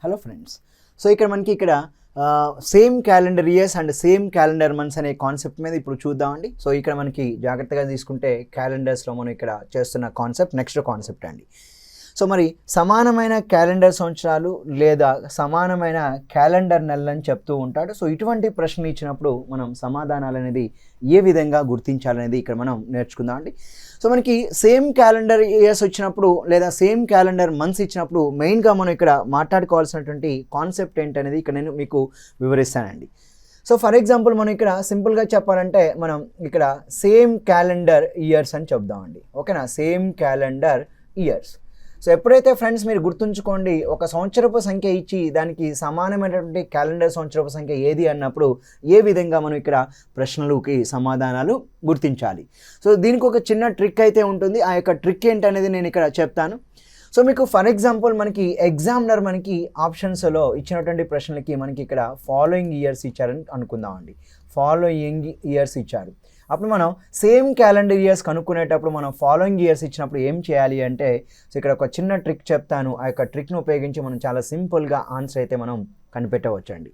Hello friends. So ఇక్కడ మనకి same calendar years and same calendar months అనే concept మీద ఇప్పుడు చూద్దామండి. సో ఇక్కడ మనకి జాగ్రత్తగా తీసుకుంటే క్యాలెండర్స్లో మనం ఇక్కడ చేస్తున్న కాన్సెప్ట్ నెక్స్ట్ కాన్సెప్ట్ అండి. సో మరి సమానమైన క్యాలెండర్ సంవత్సరాలు లేదా సమానమైన క్యాలెండర్ నెలలని చెప్తూ ఉంటాడు. సో ఇటువంటి ప్రశ్నలు ఇచ్చినప్పుడు మనం సమాధానాలు అనేది ఏ విధంగా గుర్తించాలనేది ఇక్కడ మనం నేర్చుకుందాం అండి. సో మనకి సేమ్ క్యాలెండర్ ఇయర్స్ వచ్చినప్పుడు లేదా సేమ్ క్యాలెండర్ మంత్స్ ఇచ్చినప్పుడు మెయిన్గా మనం ఇక్కడ మాట్లాడుకోవాల్సినటువంటి కాన్సెప్ట్ ఏంటనేది ఇక్కడ నేను మీకు వివరిస్తానండి. సో ఫర్ ఎగ్జాంపుల్ మనం ఇక్కడ సింపుల్గా చెప్పాలంటే మనం ఇక్కడ సేమ్ క్యాలెండర్ ఇయర్స్ అని చెప్దామండి. ఓకేనా, సేమ్ క్యాలెండర్ ఇయర్స్. సో ఎప్పుడైతే ఫ్రెండ్స్ మీరు గుర్తుంచుకోండి, ఒక సంవత్సరపు సంఖ్య ఇచ్చి దానికి సమానమైనటువంటి క్యాలెండర్ సంవత్సరపు సంఖ్య ఏది అన్నప్పుడు ఏ విధంగా మనం ఇక్కడ ప్రశ్నలకి సమాధానాలు గుర్తించాలి. సో దీనికి ఒక చిన్న ట్రిక్ అయితే ఉంటుంది. ఆ యొక్క ట్రిక్ ఏంటనేది నేను ఇక్కడ చెప్తాను. సో మీకు ఫర్ ఎగ్జాంపుల్ మనకి ఎగ్జామినర్ మనకి ఆప్షన్స్లో ఇచ్చినటువంటి ప్రశ్నలకి మనకి ఇక్కడ ఫాలోయింగ్ ఇయర్స్ ఇచ్చారని అనుకుందామండి. ఫాలోయింగ్ ఇయర్స్ ఇచ్చారు. అప్పుడు మనం సేమ్ క్యాలెండర్ ఇయర్స్ కనుక్కునేటప్పుడు మనం ఫాలోయింగ్ ఇయర్స్ ఇచ్చినప్పుడు ఏం చేయాలి అంటే, సో ఇక్కడ ఒక చిన్న ట్రిక్ చెప్తాను. ఆ యొక్క ట్రిక్ను ఉపయోగించి మనం చాలా సింపుల్గా ఆన్సర్ అయితే మనం కనిపెట్టవచ్చండి.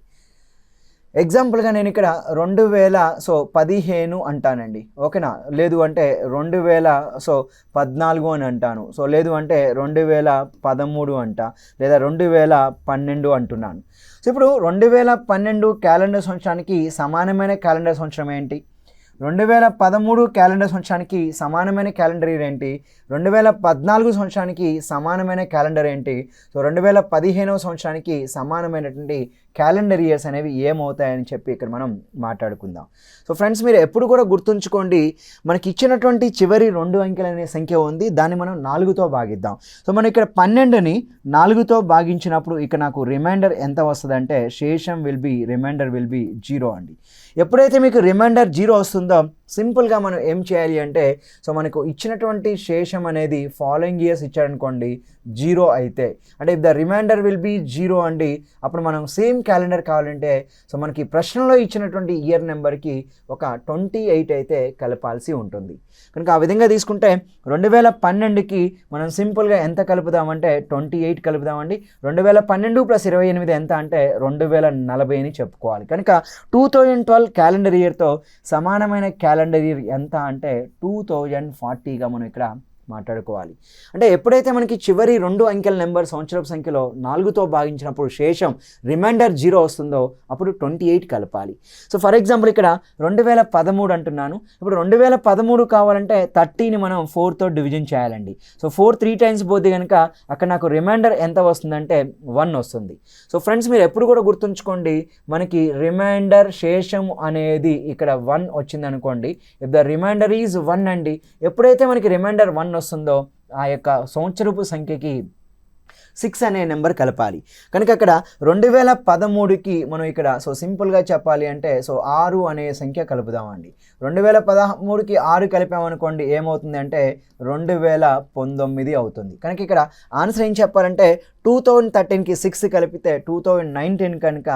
ఎగ్జాంపుల్గా నేను ఇక్కడ 2015 అంటానండి. ఓకేనా, లేదు అంటే 2014 అని అంటాను. సో లేదు అంటే 2013 అంట, లేదా 2012 అంటున్నాను. సో ఇప్పుడు 2012 క్యాలెండర్ సంవత్సరానికి సమానమైన క్యాలెండర్ సంవత్సరం ఏంటి? 2013 క్యాలెండర్ సంవత్సరానికి సమానమైన క్యాలెండర్ ఇయర్ ఏంటి? 2014 సంవత్సరానికి సమానమైన క్యాలెండర్ ఏంటి? సో 2015 సంవత్సరానికి సమానమైనటువంటి క్యాలెండర్ ఇయర్స్ అనేవి ఏమవుతాయని చెప్పి ఇక్కడ మనం మాట్లాడుకుందాం. సో ఫ్రెండ్స్ మీరు ఎప్పుడు కూడా గుర్తుంచుకోండి, మనకి ఇచ్చినటువంటి చివరి 2 అంకెలు అనే సంఖ్య ఉంది, దాన్ని మనం 4తో భాగిద్దాం. సో మనం ఇక్కడ 12ని 4తో భాగించినప్పుడు ఇక్కడ నాకు రిమైండర్ ఎంత వస్తుందంటే శేషం రిమైండర్ విల్ బి 0 అండి. ఎప్పుడైతే మీకు రిమైండర్ 0 వస్తుందో సింపుల్గా మనం ఏం చేయాలి అంటే, సో మనకు ఇచ్చినటువంటి శేషం అనేది ఫాలోయింగ్ ఇయర్స్ ఇచ్చారనుకోండి 0 అయితే, అంటే if the remainder will be 0 అండి, అప్పుడు మనం సేమ్ క్యాలెండర్ కావాలంటే సో మనకి ప్రశ్నలో ఇచ్చినటువంటి ఇయర్ నెంబర్కి ఒక 28 అయితే కలపాల్సి ఉంటుంది. కనుక ఆ విధంగా తీసుకుంటే 2012కి మనం సింపుల్గా ఎంత కలుపుదామంటే 28 కలుపుదామండి. 2012 + 28 ఎంత అంటే 2040 అని చెప్పుకోవాలి. కనుక 2012 క్యాలెండర్ ఇయర్తో సమానమైన క్యాలెండర్ ఇయర్ ఎంత అంటే 2040గా మనం ఇక్కడ మాట్లాడుకోవాలి. అంటే ఎప్పుడైతే మనకి చివరి 2 అంకెల నెంబర్ సంవత్సరపు సంఖ్యలో 4తో భాగించినప్పుడు శేషం రిమైండర్ 0 వస్తుందో అప్పుడు 28 కలపాలి. సో ఫర్ ఎగ్జాంపుల్ ఇక్కడ 2013 అంటున్నాను. ఇప్పుడు 2013 కావాలంటే 30ని మనం 4తో డివిజన్ చేయాలండి. సో 4 3 టైమ్స్ పోతే కనుక అక్కడ నాకు రిమైండర్ ఎంత వస్తుందంటే 1 వస్తుంది. సో ఫ్రెండ్స్ మీరు ఎప్పుడు కూడా గుర్తుంచుకోండి, మనకి రిమైండర్ శేషం అనేది ఇక్కడ 1 వచ్చింది అనుకోండి. ఇఫ్ ద రిమైండర్ ఈజ్ 1 అండి, ఎప్పుడైతే మనకి రిమైండర్ 1 వస్తుందో ఆ యొక్క సంవత్సరపు సంఖ్యకి 6 అనే నెంబర్ కలపాలి. కనుక అక్కడ 2013కి మనం ఇక్కడ సో సింపుల్గా చెప్పాలి అంటే సో 6 అనే సంఖ్య కలుపుదామండి. 2013కి 6 కలిపామనుకోండి ఏమవుతుంది అంటే 2019 అవుతుంది. కనుక ఇక్కడ ఆన్సర్ ఏం చెప్పాలంటే 2013కి 6 కలిపితే 2019 కనుక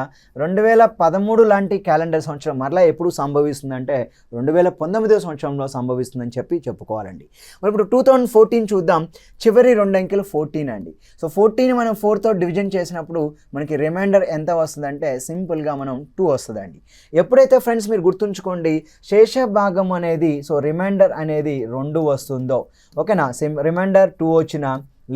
2013 లాంటి క్యాలెండర్ సంవత్సరం మరలా ఎప్పుడు సంభవిస్తుందంటే 2019 సంవత్సరంలో సంభవిస్తుందని చెప్పుకోవాలండి. మరి ఇప్పుడు 2014 చూద్దాం. చివరి 2 అంకెలు 14 అండి. సో 14ని మనం 4తో డివిజన్ చేసినప్పుడు మనకి రిమైండర్ ఎంత వస్తుందంటే సింపుల్గా మనం 2 వస్తుందండి. ఎప్పుడైతే ఫ్రెండ్స్ మీరు గుర్తుంచుకోండి శేష భాగం అనేది సో రిమైండర్ అనేది 2 వస్తుందో, ఓకేనా, రిమైండర్ 2 వచ్చినా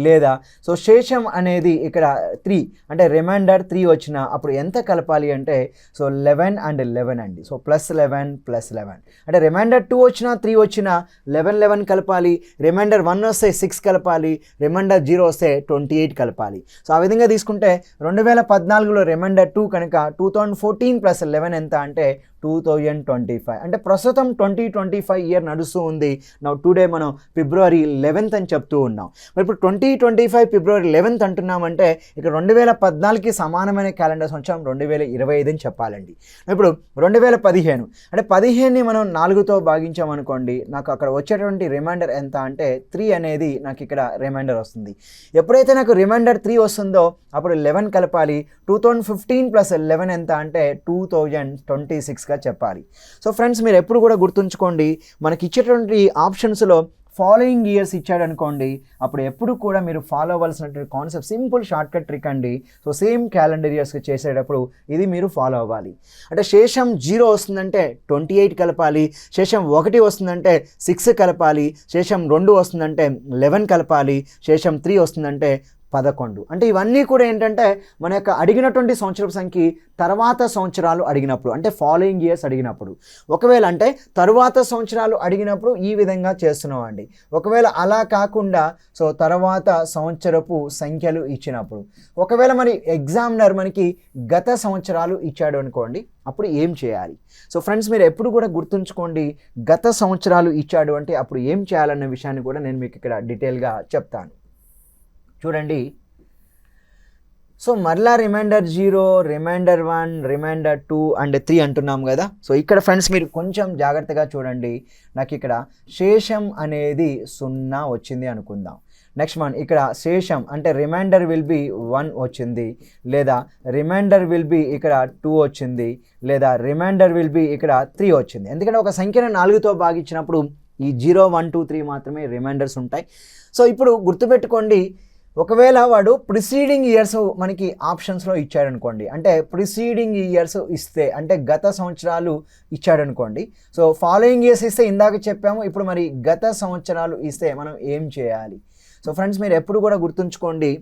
లేదా సో శేషం అనేది ఇక్కడ 3 అంటే రిమైండర్ 3 వచ్చిన అప్పుడు ఎంత కలపాలి అంటే సో 11 and 11 అండి. సో +11 +11 అంటే రిమైండర్ 2 వచ్చినా 3 వచ్చినా 11 కలపాలి. రిమైండర్ 1 వస్తే 6 కలపాలి. రిమైండర్ 0 వస్తే 28 కలపాలి. సో ఆ విధంగా తీసుకుంటే 2014లో రిమైండర్ 2 కనుక 2014 + 11 ఎంత అంటే 2025. అంటే ప్రస్తుతం 2025 ఇయర్ నడుస్తూ ఉంది. టుడే మనం February 11th అని చెప్తూ ఉన్నాం. మరి ఇప్పుడు 2025 February 11th అంటున్నామంటే ఇక్కడ 2014కి సమానమైన క్యాలెండర్ సంవత్సరం 2025 అని చెప్పాలండి. ఇప్పుడు 2015 అంటే 15ని మనం 4తో భాగించామనుకోండి, నాకు అక్కడ వచ్చేటువంటి రిమైండర్ ఎంత అంటే 3 అనేది నాకు ఇక్కడ రిమైండర్ వస్తుంది. ఎప్పుడైతే నాకు రిమైండర్ 3 వస్తుందో అప్పుడు 11 కలపాలి. 2015 + 11 ఎంత అంటే 2026గా చెప్పాలి. సో ఫ్రెండ్స్ మీరు ఎప్పుడు కూడా గుర్తుంచుకోండి, మనకి ఇచ్చేటువంటి ఆప్షన్స్లో ఫాలోయింగ్ ఇయర్స్ ఇచ్చాడు అనుకోండి, అప్పుడు ఎప్పుడు కూడా మీరు ఫాలో అవ్వాల్సినటువంటి concept simple short cut trick అండి. సో సేమ్ క్యాలెండర్ ఇయర్స్కి చేసేటప్పుడు ఇది మీరు ఫాలో అవ్వాలి. అంటే శేషం 0 వస్తుందంటే 28 కలపాలి, శేషం 1 వస్తుందంటే 6 కలపాలి, శేషం 2 వస్తుందంటే 11 కలపాలి, శేషం 3 వస్తుందంటే 11. అంటే ఇవన్నీ కూడా ఏంటంటే మన యొక్క అడిగినటువంటి సంవత్సరపు సంఖ్య తర్వాత సంవత్సరాలు అడిగినప్పుడు, అంటే ఫాలోయింగ్ ఇయర్స్ అడిగినప్పుడు. ఒకవేళ అంటే తరువాత సంవత్సరాలు అడిగినప్పుడు ఈ విధంగా చేస్తున్నాం అండి. ఒకవేళ అలా కాకుండా సో తర్వాత సంవత్సరపు సంఖ్యలు ఇచ్చినప్పుడు, ఒకవేళ మరి ఎగ్జామినర్ మనకి గత సంవత్సరాలు ఇచ్చాడు అనుకోండి, అప్పుడు ఏం చేయాలి? సో ఫ్రెండ్స్, మీరు ఎప్పుడు కూడా గుర్తుంచుకోండి, గత సంవత్సరాలు ఇచ్చాడు అంటే అప్పుడు ఏం చేయాలన్న విషయాన్ని కూడా నేను మీకు ఇక్కడ డీటెయిల్గా చెప్తాను. చూడండి, సో మరలా రిమైండర్ 0, రిమైండర్ 1, రిమైండర్ 2 అండ్ 3 అంటున్నాం కదా. సో ఇక్కడ ఫ్రెండ్స్ మీరు కొంచెం జాగ్రత్తగా చూడండి. నాకు ఇక్కడ శేషం అనేది 0 వచ్చింది అనుకుందాం. నెక్స్ట్ మనం ఇక్కడ శేషం అంటే రిమైండర్ విల్ బి 1 వచ్చింది, లేదా రిమైండర్ విల్ బి ఇక్కడ 2 వచ్చింది, లేదా రిమైండర్ విల్ బి ఇక్కడ 3 వచ్చింది. ఎందుకంటే ఒక సంఖ్యను 4తో భాగించినప్పుడు ఈ 0, 1, 2, 3 మాత్రమే రిమైండర్స్ ఉంటాయి. సో ఇప్పుడు గుర్తుపెట్టుకోండి, ఒకవేళ వాడు ప్రిసీడింగ్ ఇయర్స్ మనకి ఆప్షన్స్లో ఇచ్చాడనుకోండి, అంటే ప్రిసీడింగ్ ఇయర్స్ ఇస్తే అంటే గత సంవత్సరాలు ఇచ్చాడనుకోండి. సో ఫాలోయింగ్ ఇయర్స్ ఇస్తే ఇందాక చెప్పాము, ఇప్పుడు మరి గత సంవత్సరాలు ఇస్తే మనం ఏం చేయాలి? సో ఫ్రెండ్స్, మీరు ఎప్పుడు కూడా గుర్తుంచుకోండి,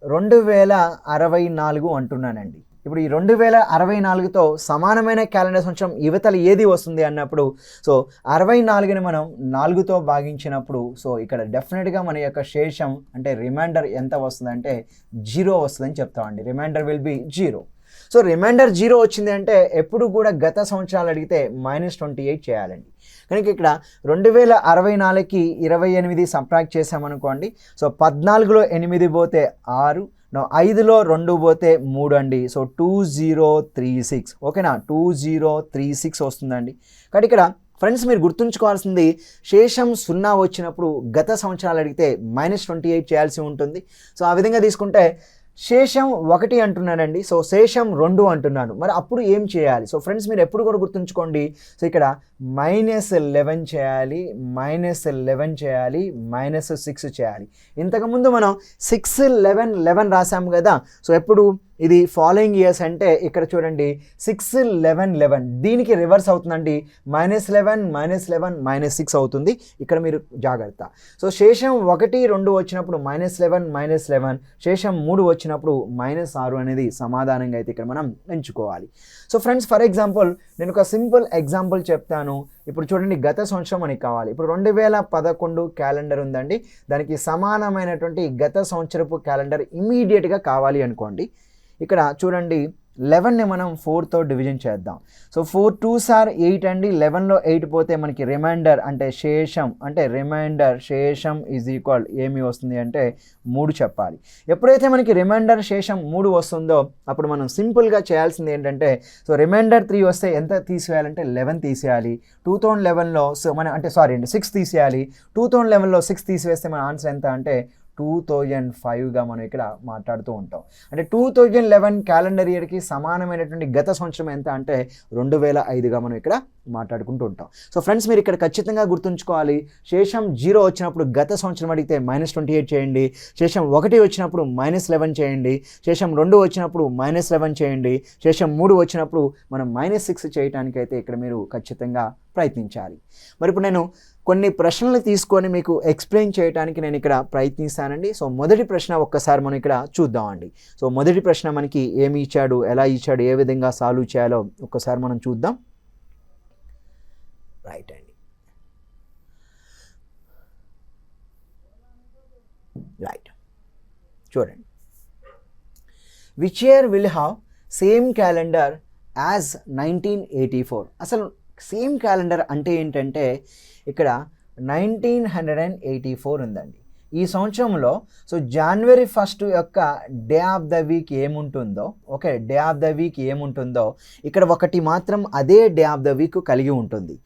2064 అంటున్నానండి. ఇప్పుడు ఈ 2064తో సమానమైన క్యాలెండర్ సంవత్సరం యువతలు ఏది వస్తుంది అన్నప్పుడు, సో 64ని మనం 4తో భాగించినప్పుడు సో ఇక్కడ డెఫినెట్గా మన యొక్క శేషం అంటే రిమైండర్ ఎంత వస్తుందంటే 0 వస్తుందని చెప్తామండి. Remainder will be 0. So remainder 0 వచ్చింది అంటే ఎప్పుడు కూడా గత సంవత్సరాలు అడిగితే -28 చేయాలండి. కనుక ఇక్కడ 2064కి 28 సబ్ట్రాక్ట్ చేసామనుకోండి. సో 14లో 8 పోతే 6, 5లో 2 పోతే 3 అండి. సో 2036, ఓకేనా, 2036 వస్తుందండి. కాబట్టి ఇక్కడ ఫ్రెండ్స్ మీరు గుర్తుంచుకోవాల్సింది, శేషం 0 వచ్చినప్పుడు గత సంవత్సరాలు అడిగితే -28 చేయాల్సి ఉంటుంది. సో ఆ విధంగా తీసుకుంటే శేషం 1 అంటున్నానండి, సో శేషం 2 అంటున్నాను, మరి అప్పుడు ఏం చేయాలి? సో ఫ్రెండ్స్ మీరు ఎప్పుడు కూడా గుర్తుంచుకోండి, సో ఇక్కడ -11 చేయాలి, -11 చేయాలి, -6 చేయాలి. ఇంతకుముందు మనం 6, 11, 11 రాసాము కదా. సో ఎప్పుడు ఇది ఫాలోయింగ్ ఇయర్స్ అంటే ఇక్కడ చూడండి 6, 11, 11 దీనికి రివర్స్ అవుతుందండి, -11, -11, -6 అవుతుంది. ఇక్కడ మీరు జాగ్రత్త. సో శేషం 1, 2 వచ్చినప్పుడు -11, -11, శేషం 3 వచ్చినప్పుడు -6 అనేది సమాధానంగా అయితే ఇక్కడ మనం ఎంచుకోవాలి. సో ఫ్రెండ్స్, ఫర్ ఎగ్జాంపుల్ నేను ఒక సింపుల్ ఎగ్జాంపుల్ చెప్తాను. ఇప్పుడు చూడండి, గత సంవత్సరం మనకి కావాలి. ఇప్పుడు 2011 క్యాలెండర్ ఉందండి, దానికి సమానమైనటువంటి గత సంవత్సరపు క్యాలెండర్ ఇమీడియట్గా కావాలి అనుకోండి. ఇక్కడ చూడండి, 11ని మనం 4తో డివిజన్ చేద్దాం. సో 4 2s are 8 అండి. 11లో 8 పోతే మనకి రిమైండర్ అంటే శేషం అంటే రిమైండర్ శేషం ఈజ్ ఈక్వల్ ఏమి వస్తుంది అంటే 3 చెప్పాలి. ఎప్పుడైతే మనకి రిమైండర్ శేషం 3 వస్తుందో అప్పుడు మనం సింపుల్గా చేయాల్సింది ఏంటంటే, సో రిమైండర్ 3 వస్తే ఎంత తీసేయాలంటే 11 తీసేయాలి. 2011లో సో మనం అంటే 6 తీసేయాలి. 2011లో 6 తీసివేస్తే మన ఆన్సర్ ఎంత అంటే 2005గా మనం ఇక్కడ మాట్లాడుతూ ఉంటాం. అంటే 2011 క్యాలెండర్ ఇయర్కి సమానమైనటువంటి గత సంవత్సరం ఎంత అంటే 2005గా మనం ఇక్కడ మాట్లాడుకుంటూ ఉంటాం. సో ఫ్రెండ్స్ మీరు ఇక్కడ ఖచ్చితంగా గుర్తుంచుకోవాలి, శేషం 0 వచ్చినప్పుడు గత సంవత్సరం అడిగితే -28 చేయండి, శేషం 1 వచ్చినప్పుడు -11 చేయండి, శేషం 2 వచ్చినప్పుడు -11 చేయండి, శేషం 3 వచ్చినప్పుడు మనం -6 చేయడానికి అయితే ఇక్కడ మీరు ఖచ్చితంగా ప్రయత్నించాలి. మరి ఇప్పుడు నేను కొన్ని ప్రశ్నలు తీసుకొని మీకు ఎక్స్ప్లెయిన్ చేయడానికి నేను ఇక్కడ ప్రయత్నిస్తానండి. సో మొదటి ప్రశ్న ఒక్కసారి మనం ఇక్కడ చూద్దామండి. సో మొదటి ప్రశ్న మనకి ఏమి ఇచ్చాడు, ఎలా ఇచ్చాడు, ఏ విధంగా సాల్వ్ చేయాలో ఒక్కసారి మనం చూద్దాం. రైట్ అండి, రైట్ చూడండి. Which year will have same calendar as 1984? అసలు సేమ్ క్యాలెండర్ అంటే ఏంటంటే ఇక్కడ 1984 ఉందండి. ఈ సంవత్సరంలో సో January 1 యొక్క డే ఆఫ్ ద వీక్ ఏముంటుందో, okay, day of the week ఏముంటుందో ఇక్కడ ఒకటి మాత్రం అదే డే ఆఫ్ ద వీక్ కలిగి ఉంటుంది.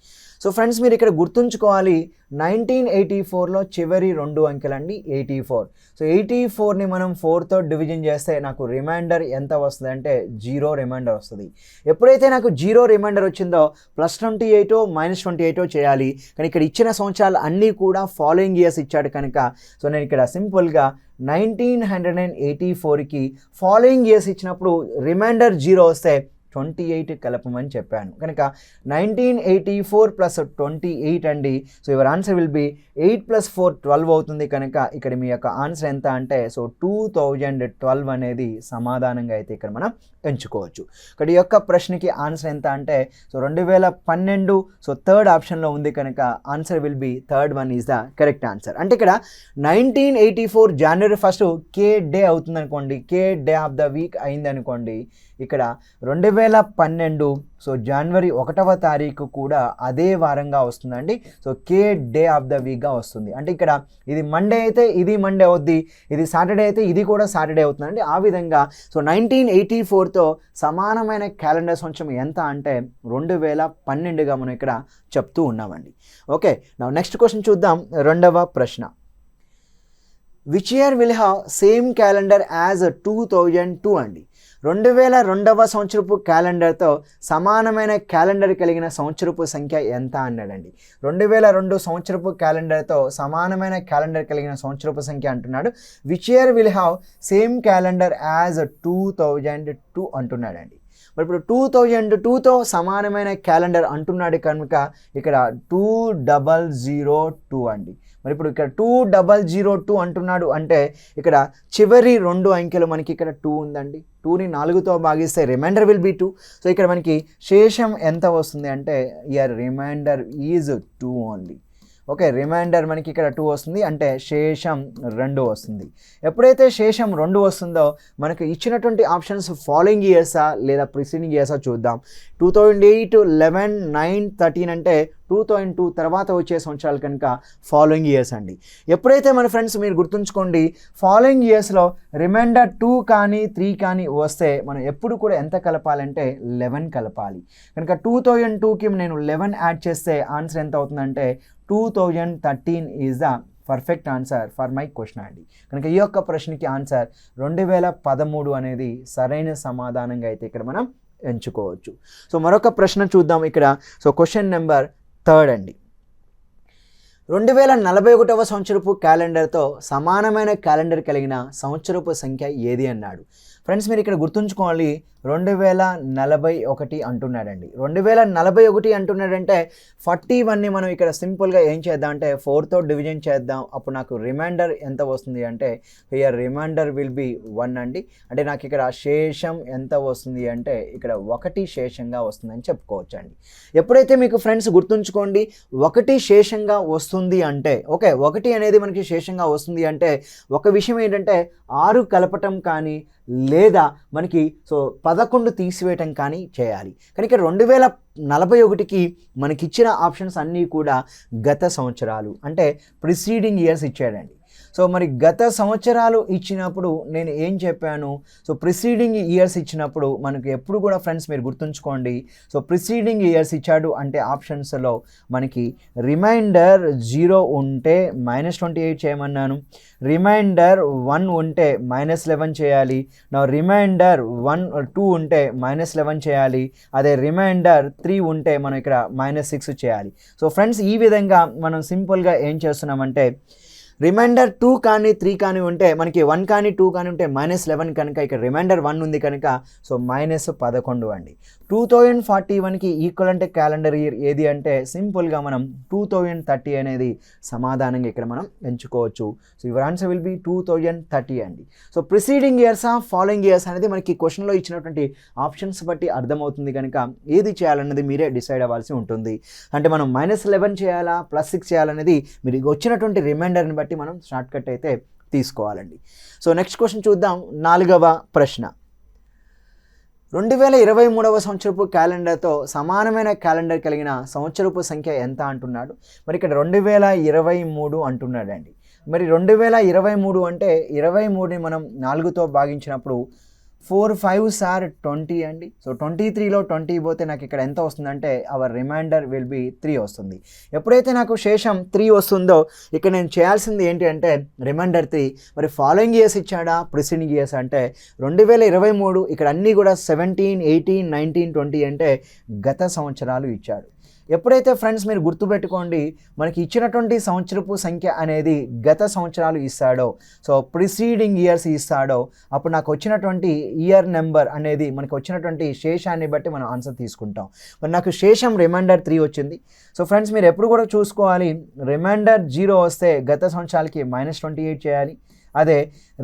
సో ఫ్రెండ్స్ మీరు ఇక్కడ గుర్తుంచుకోవాలి 1984లో చివరి 2 అంకెలండి 84. సో 84ని మనం 4తో డివిజన్ చేస్తే నాకు రిమైండర్ ఎంత వస్తుంది అంటే 0 రిమైండర్ వస్తుంది. ఎప్పుడైతే నాకు 0 రిమైండర్ వచ్చిందో +28 -28 చేయాలి. కానీ ఇక్కడ ఇచ్చిన సంవత్సరాలు అన్నీ కూడా ఫాలోయింగ్ ఇయర్స్ ఇచ్చాడు కనుక సో నేను ఇక్కడ సింపుల్గా 1984కి ఫాలోయింగ్ ఇయర్స్ ఇచ్చినప్పుడు రిమైండర్ 0 వస్తే 28 కలపమని చెప్పాను కనుక 1984 + 28 అండి. So your answer will be 8 + 4 12 అవుతుంది కనుక ఇక్కడ మీ యొక్క ఆన్సర్ ఎంత అంటే సో 2012 అనేది సమాధానంగా అయితే ఇక్కడ మనం ఎంచుకోవచ్చు. ఇక్కడ ఈ యొక్క ప్రశ్నకి ఆన్సర్ ఎంత అంటే సో 2012 సో థర్డ్ ఆప్షన్లో ఉంది కనుక answer will be third one is the correct answer. అంటే ఇక్కడ 1984 January 1 కే డే అవుతుంది అనుకోండి, కే డే ఆఫ్ ద వీక్ అయింది అనుకోండి. ఇక్కడ 2012 సో జనవరి 1వ తారీఖు కూడా అదే వారంగా వస్తుందండి. So K day of the వీక్గా వస్తుంది. అంటే ఇక్కడ ఇది మండే అయితే ఇది మండే అవుద్ది, ఇది సాటర్డే అయితే ఇది కూడా సాటర్డే అవుతుందండి. ఆ విధంగా సో 1984తో సమానమైన క్యాలెండర్ సంవత్సరం ఎంత అంటే 2012గా మనం ఇక్కడ చెప్తూ ఉన్నామండి. ఓకే, నా నెక్స్ట్ క్వశ్చన్ చూద్దాం. రెండవ ప్రశ్న, which year will have same calendar as 2002 అండి. 2002వ సంవత్సరపు క్యాలెండర్తో సమానమైన క్యాలెండర్ కలిగిన సంవత్సరపు సంఖ్య ఎంత అన్నాడండి. 2002 సంవత్సరపు క్యాలెండర్తో సమానమైన క్యాలెండర్ కలిగిన సంవత్సరపు సంఖ్య అంటున్నాడు. Which year will have same calendar as 2002 అంటున్నాడండి. మరి ఇప్పుడు 2002తో సమానమైన క్యాలెండర్ అంటున్నాడు కనుక ఇక్కడ 2002 అండి. మరి ఇప్పుడు ఇక్కడ 2002 అంటున్నాడు అంటే ఇక్కడ చివరి 2 అంకెలు మనకి ఇక్కడ 2 ఉందండి. 2ని 4తో భాగిస్తే రిమైండర్ విల్ బి 2. సో ఇక్కడ మనకి శేషం ఎంత వస్తుంది అంటే here remainder is 2 only. Okay, remainder మనకి ఇక్కడ 2 వస్తుంది అంటే శేషం 2 వస్తుంది. ఎప్పుడైతే శేషం 2 వస్తుందో మనకు ఇచ్చినటువంటి ఆప్షన్స్ ఫాలోయింగ్ ఇయర్సా లేదా ప్రిసీడింగ్ ఇయర్సా చూద్దాం. 2008, 11, 9, 13 అంటే 2002 తర్వాత వచ్చే సంవత్సరాలు కనుక ఫాలోయింగ్ ఇయర్స్ అండి. ఎప్పుడైతే మన ఫ్రెండ్స్ మీరు గుర్తుంచుకోండి ఫాలోయింగ్ ఇయర్స్లో రిమైండర్ 2 కానీ 3 కానీ వస్తే మనం ఎప్పుడు కూడా ఎంత కలపాలంటే 11 కలపాలి. కనుక 2002కి నేను 11 యాడ్ చేస్తే ఆన్సర్ ఎంత అవుతుందంటే 2013 is the perfect answer for my question అండి. కనుక ఈ యొక్క ప్రశ్నకి ఆన్సర్ 2013 అనేది సరైన సమాధానంగా అయితే ఇక్కడ మనం ఎంచుకోవచ్చు. సో మరొక ప్రశ్న చూద్దాం ఇక్కడ. సో క్వశ్చన్ నెంబర్ 3 అండి. 2041వ సంవత్సరపు క్యాలెండర్తో సమానమైన క్యాలెండర్ కలిగిన సంవత్సరపు సంఖ్య ఏది అన్నాడు. ఫ్రెండ్స్ మీరు ఇక్కడ గుర్తుంచుకోవాలి 2041 అంటున్నాడండి. 2041 అంటున్నాడంటే 41ని మనం ఇక్కడ సింపుల్గా ఏం చేద్దాం అంటే 4తో డివిజన్ చేద్దాం. అప్పుడు నాకు రిమైండర్ ఎంత వస్తుంది అంటే హియర్ రిమైండర్ విల్ బి 1 అండి. అంటే నాకు ఇక్కడ శేషం ఎంత వస్తుంది అంటే ఇక్కడ 1 శేషంగా వస్తుందని చెప్పుకోవచ్చు అండి. ఎప్పుడైతే మీకు ఫ్రెండ్స్ గుర్తుంచుకోండి 1 శేషంగా వస్తుంది అంటే ఓకే 1 అనేది మనకి శేషంగా వస్తుంది అంటే ఒక విషయం ఏంటంటే 6 కలపటం కానీ లేదా మనకి సో 11 తీసివేయటం కానీ చేయాలి. కానీ ఇక్కడ 2041కి మనకిచ్చిన ఆప్షన్స్ అన్నీ కూడా గత సంవత్సరాలు అంటే ప్రిసీడింగ్ ఇయర్స్ ఇచ్చాడండి. సో మరి గత సంవత్సరాలు ఇచ్చినప్పుడు నేను ఏం చెప్పాను, సో ప్రిసీడింగ్ ఇయర్స్ ఇచ్చినప్పుడు మనకి ఎప్పుడు కూడా ఫ్రెండ్స్ మీరు గుర్తుంచుకోండి సో ప్రిసీడింగ్ ఇయర్స్ ఇచ్చాడు అంటే ఆప్షన్స్లో మనకి రిమైండర్ 0 ఉంటే -28 చేయమన్నాను, రిమైండర్ 1 ఉంటే -11 చేయాలి, నా రిమైండర్ 2 ఉంటే -11 చేయాలి, అదే రిమైండర్ 3 ఉంటే మనం ఇక్కడ -6 చేయాలి. సో ఫ్రెండ్స్ ఈ విధంగా మనం సింపుల్గా ఏం చేస్తున్నామంటే రిమైండర్ 2 కానీ 3 కానీ ఉంటే మనకి 1 కానీ 2 కానీ ఉంటే -11 కనుక ఇక్కడ రిమైండర్ 1 ఉంది కనుక సో -11 అండి. 2041కి ఈక్వలెంట్ క్యాలెండర్ ఇయర్ ఏది అంటే సింపుల్గా మనం 2030 అనేది సమాధానంగా ఇక్కడ మనం ఎంచుకోవచ్చు. So your answer will be 2030 అండి. సో ప్రిసీడింగ్ ఇయర్సా ఫాలోయింగ్ ఇయర్స్ అనేది మనకి క్వశ్చన్లో ఇచ్చినటువంటి ఆప్షన్స్ బట్టి అర్థమవుతుంది కనుక ఏది చేయాలన్నది మీరే డిసైడ్ అవ్వాల్సి ఉంటుంది. అంటే మనం -11 చేయాలా +6 చేయాలనేది మీరు వచ్చినటువంటి రిమైండర్ని బట్టి మనం షార్ట్ కట్ అయితే తీసుకోవాలండి. సో నెక్స్ట్ క్వశ్చన్ చూద్దాం. 4వ ప్రశ్న, 2023వ సంవత్సరపు క్యాలెండర్తో సమానమైన క్యాలెండర్ కలిగిన సంవత్సరపు సంఖ్య ఎంత అంటున్నాడు. మరి ఇక్కడ 2023 అంటున్నాడండి. మరి 2023 అంటే 23ని మనం 4తో భాగించినప్పుడు 4 5s are 20 అండి. సో 23లో 20 పోతే నాకు ఇక్కడ ఎంత వస్తుందంటే అవర్ రిమైండర్ విల్ బి 3 వస్తుంది. ఎప్పుడైతే నాకు శేషం 3 వస్తుందో ఇక్కడ నేను చేయాల్సింది ఏంటి అంటే రిమైండర్ 3. మరి ఫాలోయింగ్ ఇయర్స్ ఇచ్చాడా ప్రిసీడింగ్ ఇయర్స్ అంటే 2023 ఇక్కడ అన్నీ కూడా 17 18 19 20 అంటే గత సంవత్సరాలు ఇచ్చాడు. ఎప్పుడైతే ఫ్రెండ్స్ మీరు గుర్తుపెట్టుకోండి మనకి ఇచ్చినటువంటి సంవత్సరపు సంఖ్య అనేది గత సంవత్సరాలు ఇస్తాడో, సో ప్రిసీడింగ్ ఇయర్స్ ఇస్తాడో అప్పుడు నాకు వచ్చినటువంటి ఇయర్ నెంబర్ అనేది మనకు వచ్చినటువంటి శేషాన్ని బట్టి మనం ఆన్సర్ తీసుకుంటాం. మరి నాకు శేషం రిమైండర్ 3 వచ్చింది. సో ఫ్రెండ్స్ మీరు ఎప్పుడు కూడా చూసుకోవాలి, రిమైండర్ 0 వస్తే గత సంవత్సరాలకి -28 చేయాలి. అదే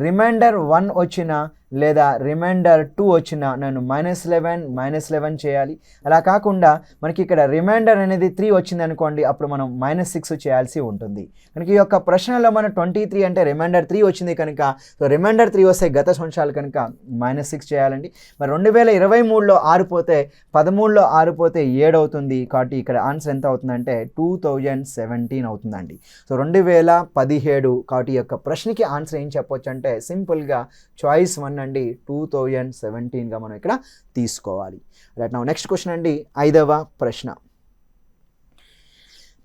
రిమైండర్ 1 వచ్చినా లేదా రిమైండర్ 2 వచ్చినా నేను -11 చేయాలి. అలా కాకుండా మనకి ఇక్కడ రిమైండర్ అనేది 3 వచ్చింది అనుకోండి, అప్పుడు మనం -6 చేయాల్సి ఉంటుంది. కనుక ఈ యొక్క ప్రశ్నలో మన 23 అంటే రిమైండర్ 3 వచ్చింది కనుక సో రిమైండర్ 3 వస్తే గత సంవత్సరాలు కనుక -6 చేయాలండి. మరి 2023లో 6 పోతే 13లో 6 పోతే 7 అవుతుంది. కాబట్టి ఇక్కడ ఆన్సర్ ఎంత అవుతుందంటే 2017 అవుతుందండి. సో 2017 కాబట్టి ఈ యొక్క ప్రశ్నకి ఆన్సర్ ఏం చెప్పొచ్చు అంటే సింపుల్గా చాయిస్ 1 అండి 2017గా మనం ఇక్కడ తీసుకోవాలి. రైట్ నౌ నెక్స్ట్ క్వశ్చన్ అండి 5వ ప్రశ్న.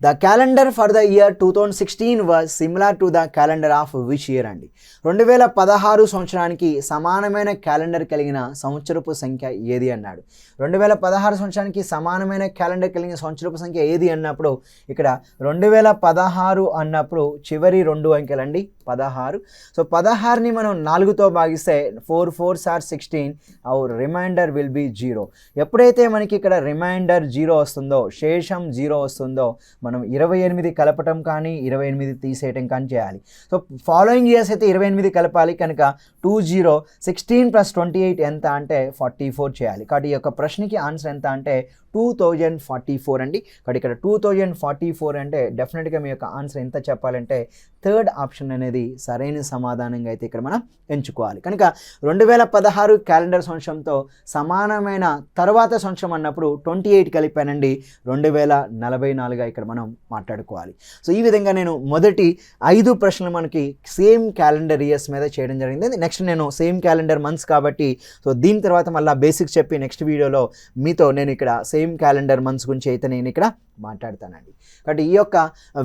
The calendar for the year 2016 was similar to the calendar of which year అండి. 2016 సంవత్సరానికి సమానమైన క్యాలెండర్ కలిగిన సంవత్సరపు సంఖ్య ఏది అన్నాడు. 2016 సంవత్సరానికి సమానమైన క్యాలెండర్ కలిగిన సంవత్సరపు సంఖ్య ఏది అన్నప్పుడు ఇక్కడ 2016 అన్నప్పుడు చివరి 2 అంకెలండి 16. సో 16ని మనం 4తో భాగిస్తే 4 4s are 16 our remainder will be 0. ఎప్పుడైతే మనకి ఇక్కడ రిమైండర్ 0 వస్తుందో శేషం 0 వస్తుందో మనం 28 కలపటం కానీ 28 తీసేయటం కానీ చేయాలి. సో ఫాలోయింగ్ ఇయర్స్ అయితే 28 కలపాలి కనుక 20 16 + 28 ఎంత అంటే 44 చేయాలి. కాబట్టి ఈ యొక్క ప్రశ్నకి ఆన్సర్ ఎంత అంటే 2044 అండి. కాబట్టి ఇక్కడ 2044 అంటే డెఫినెట్గా మీ యొక్క ఆన్సర్ ఎంత చెప్పాలంటే థర్డ్ ఆప్షన్ అనేది సరైన సమాధానంగా అయితే ఇక్కడ మనం ఎంచుకోవాలి. కనుక 2016 క్యాలెండర్ సంవత్సరంతో సమానమైన తర్వాత సంవత్సరం అన్నప్పుడు 28 కలిపానండి 2044గా ఇక్కడ మనం మాట్లాడుకోవాలి. సో ఈ విధంగా నేను మొదటి 5 ప్రశ్నలు మనకి సేమ్ క్యాలెండర్ ఇయర్స్ మీద చేయడం జరిగింది. నెక్స్ట్ నేను సేమ్ క్యాలెండర్ మంత్స్ కాబట్టి సో దీని తర్వాత మళ్ళీ బేసిక్స్ చెప్పి నెక్స్ట్ వీడియోలో మీతో నేను ఇక్కడ సేమ్ క్యాలెండర్ మంత్స్ గురించి అయితే నేను ఇక్కడ మాట్లాడతానండి. కాబట్టి ఈ యొక్క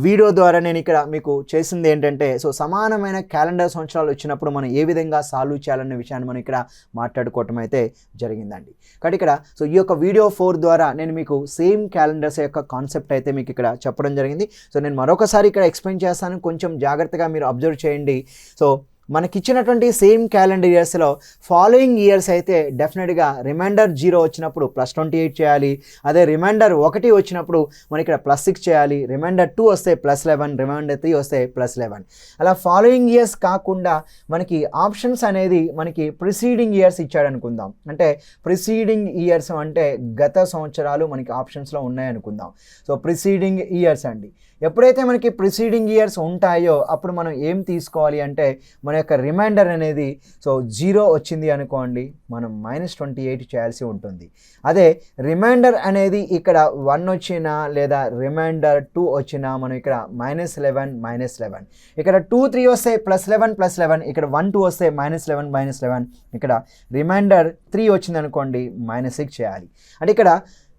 వీడియో ద్వారా నేను ఇక్కడ మీకు చేసింది ఏంటంటే సో సమానమైన క్యాలెండర్ సంవత్సరాలు వచ్చినప్పుడు మనం ఏ విధంగా సాల్వ్ చేయాలనే విషయాన్ని మనం ఇక్కడ మాట్లాడుకోవటం అయితే జరిగిందండి. కాబట్టి ఇక్కడ సో ఈ యొక్క వీడియో 4 ద్వారా నేను మీకు సేమ్ క్యాలెండర్స్ యొక్క కాన్సెప్ట్ అయితే మీకు ఇక్కడ చెప్పడం జరిగింది. సో నేను మరొకసారి ఇక్కడ ఎక్స్ప్లెయిన్ చేస్తాను, కొంచెం జాగ్రత్తగా మీరు అబ్జర్వ్ చేయండి. సో మనకిచ్చినటువంటి సేమ్ క్యాలెండర్ ఇయర్స్లో ఫాలోయింగ్ ఇయర్స్ అయితే డెఫినెట్గా రిమైండర్ 0 వచ్చినప్పుడు +28 చేయాలి. అదే రిమైండర్ 1 వచ్చినప్పుడు మనకి ఇక్కడ +6 చేయాలి. రిమైండర్ 2 వస్తే +11, రిమైండర్ 3 వస్తే +11. అలా ఫాలోయింగ్ ఇయర్స్ కాకుండా మనకి ఆప్షన్స్ అనేది మనకి ప్రిసీడింగ్ ఇయర్స్ ఇచ్చాడు అనుకుందాం. అంటే ప్రిసీడింగ్ ఇయర్స్ అంటే గత సంవత్సరాలు మనకి ఆప్షన్స్లో ఉన్నాయనుకుందాం. సో ప్రిసీడింగ్ ఇయర్స్ అండి. ఎప్పుడైతే మనకి ప్రిసీడింగ్ ఇయర్స్ ఉంటాయో అప్పుడు మనం ఏం తీసుకోవాలి అంటే మన యొక్క రిమైండర్ అనేది సో 0 వచ్చింది అనుకోండి మనం -28 చేయాల్సి ఉంటుంది. అదే రిమైండర్ అనేది ఇక్కడ 1 వచ్చినా లేదా రిమైండర్ 2 వచ్చినా మనం ఇక్కడ -11 ఇక్కడ 2 3 వస్తే +11 ఇక్కడ 1 2 వస్తే -11 ఇక్కడ రిమైండర్ 3 వచ్చింది అనుకోండి -6 చేయాలి. అంటే ఇక్కడ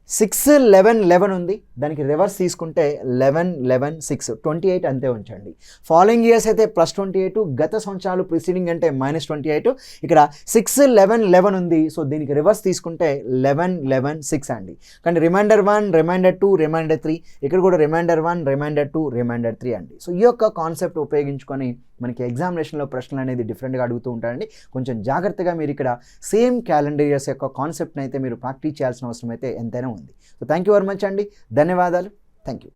6 11 ఉంది, దానికి రివర్స్ తీసుకుంటే 11 6 28 అంతే ఉంచండి. ఫాలోయింగ్ ఇయర్స్ అయితే +28, గత సంవత్సరాలు ప్రిసీడింగ్ అంటే -28. ఇక్కడ 6 11 ఉంది, సో దీనికి రివర్స్ తీసుకుంటే 11 6 అండి. కానీ రిమైండర్ 1 రిమైండర్ 2 రిమైండర్ 3 ఇక్కడ కూడా రిమైండర్ 1 రిమైండర్ 2 రిమైండర్ 3 అండి. సో ఈ యొక్క కాన్సెప్ట్ ఉపయోగించుకొని మనకి ఎగ్జామినేషన్లో ప్రశ్నలు అనేది డిఫరెంట్గా అడుగుతూ ఉంటారండి. కొంచెం జాగ్రత్తగా మీరు ఇక్కడ సేమ్ క్యాలెండర్ ఇయర్స్ యొక్క కాన్సెప్ట్ని అయితే మీరు ప్రాక్టీస్ చేయాల్సిన అవసరం అయితే ఎంతైనా ఉంది. So thank you very much అండి, ధన్యవాదాలు, థ్యాంక్ యూ.